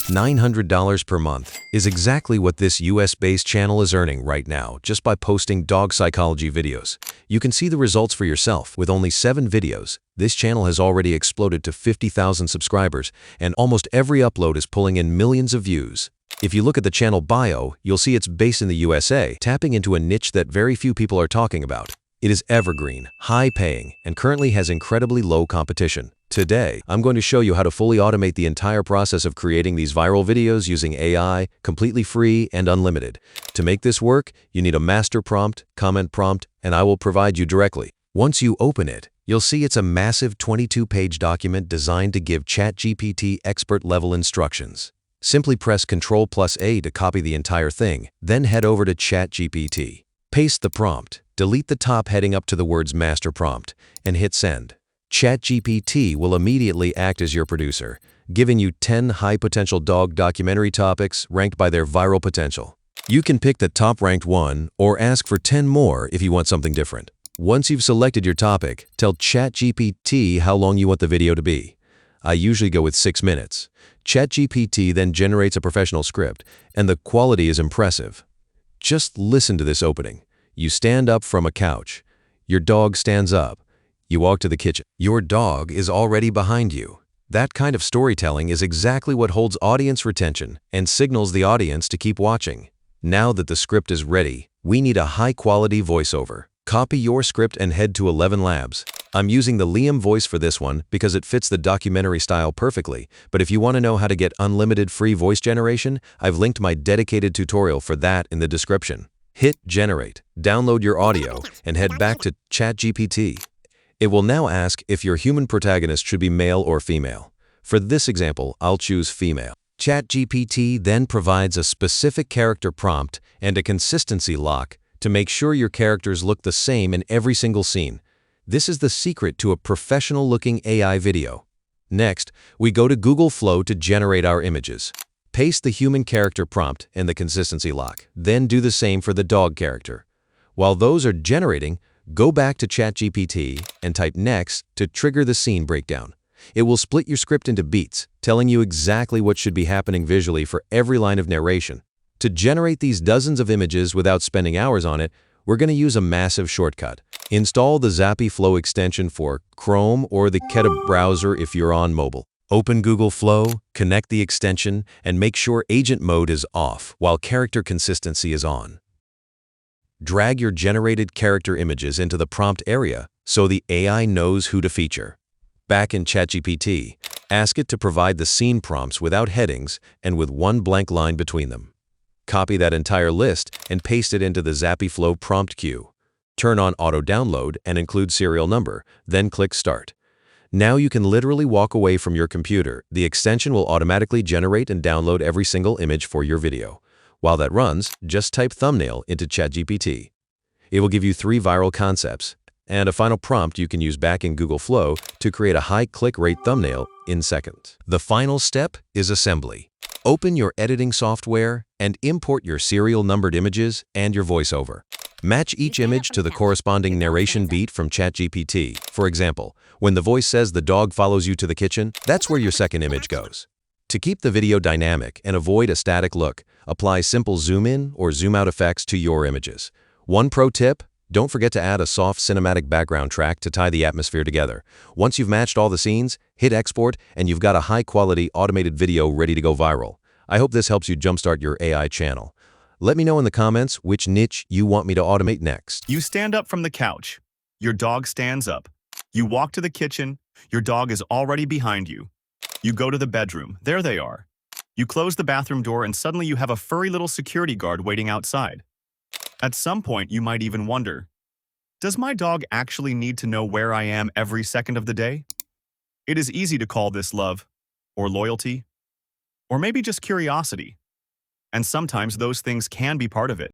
$900 per month is exactly what this US-based channel is earning right now just by posting dog psychology videos. You can see the results for yourself. With only 7 videos, this channel has already exploded to 50,000 subscribers, and almost every upload is pulling in millions of views. If you look at the channel bio, you'll see it's based in the USA, tapping into a niche that very few people are talking about. It is evergreen, high-paying, and currently has incredibly low competition. Today, I'm going to show you how to fully automate the entire process of creating these viral videos using AI, completely free and unlimited. To make this work, you need a master prompt, comment prompt, and I will provide you directly. Once you open it, you'll see it's a massive 22-page document designed to give ChatGPT expert-level instructions. Simply press Ctrl+A to copy the entire thing, then head over to ChatGPT. Paste the prompt, delete the top heading up to the words Master Prompt, and hit Send. ChatGPT will immediately act as your producer, giving you 10 high-potential dog documentary topics ranked by their viral potential. You can pick the top-ranked one or ask for 10 more if you want something different. Once you've selected your topic, tell ChatGPT how long you want the video to be. I usually go with 6 minutes. ChatGPT then generates a professional script, and the quality is impressive. Just listen to this opening. You stand up from a couch. Your dog stands up. You walk to the kitchen. Your dog is already behind you. That kind of storytelling is exactly what holds audience retention and signals the audience to keep watching. Now that the script is ready, we need a high-quality voiceover. Copy your script and head to 11 Labs. I'm using the Liam voice for this one because it fits the documentary style perfectly, but if you want to know how to get unlimited free voice generation, I've linked my dedicated tutorial for that in the description. Hit Generate, download your audio, and head back to ChatGPT. It will now ask if your human protagonist should be male or female. For this example, I'll choose female. ChatGPT then provides a specific character prompt and a consistency lock to make sure your characters look the same in every single scene. This is the secret to a professional-looking AI video. Next, we go to Google Flow to generate our images. Paste the human character prompt and the consistency lock, then do the same for the dog character. While those are generating, go back to ChatGPT and type Next to trigger the scene breakdown. It will split your script into beats, telling you exactly what should be happening visually for every line of narration. To generate these dozens of images without spending hours on it, we're going to use a massive shortcut. Install the Zappy Flow extension for Chrome or the Keta browser if you're on mobile. Open Google Flow, connect the extension, and make sure agent mode is off while character consistency is on. Drag your generated character images into the prompt area so the AI knows who to feature. Back in ChatGPT, ask it to provide the scene prompts without headings and with one blank line between them. Copy that entire list and paste it into the Zappy Flow prompt queue. Turn on auto download and include serial number, then click Start. Now you can literally walk away from your computer. The extension will automatically generate and download every single image for your video. While that runs, just type thumbnail into ChatGPT. It will give you 3 viral concepts and a final prompt you can use back in Google Flow to create a high click rate thumbnail in seconds. The final step is assembly. Open your editing software and import your serial numbered images and your voiceover. Match each image to the corresponding narration beat from ChatGPT. For example, when the voice says the dog follows you to the kitchen, that's where your second image goes. To keep the video dynamic and avoid a static look, apply simple zoom in or zoom out effects to your images. One pro tip: don't forget to add a soft cinematic background track to tie the atmosphere together. Once you've matched all the scenes, hit export and you've got a high-quality automated video ready to go viral. I hope this helps you jumpstart your AI channel. Let me know in the comments which niche you want me to automate next. You stand up from the couch. Your dog stands up. You walk to the kitchen. Your dog is already behind you. You go to the bedroom. There they are. You close the bathroom door and suddenly you have a furry little security guard waiting outside. At some point, you might even wonder, does my dog actually need to know where I am every second of the day? It is easy to call this love, or loyalty, or maybe just curiosity. And sometimes those things can be part of it.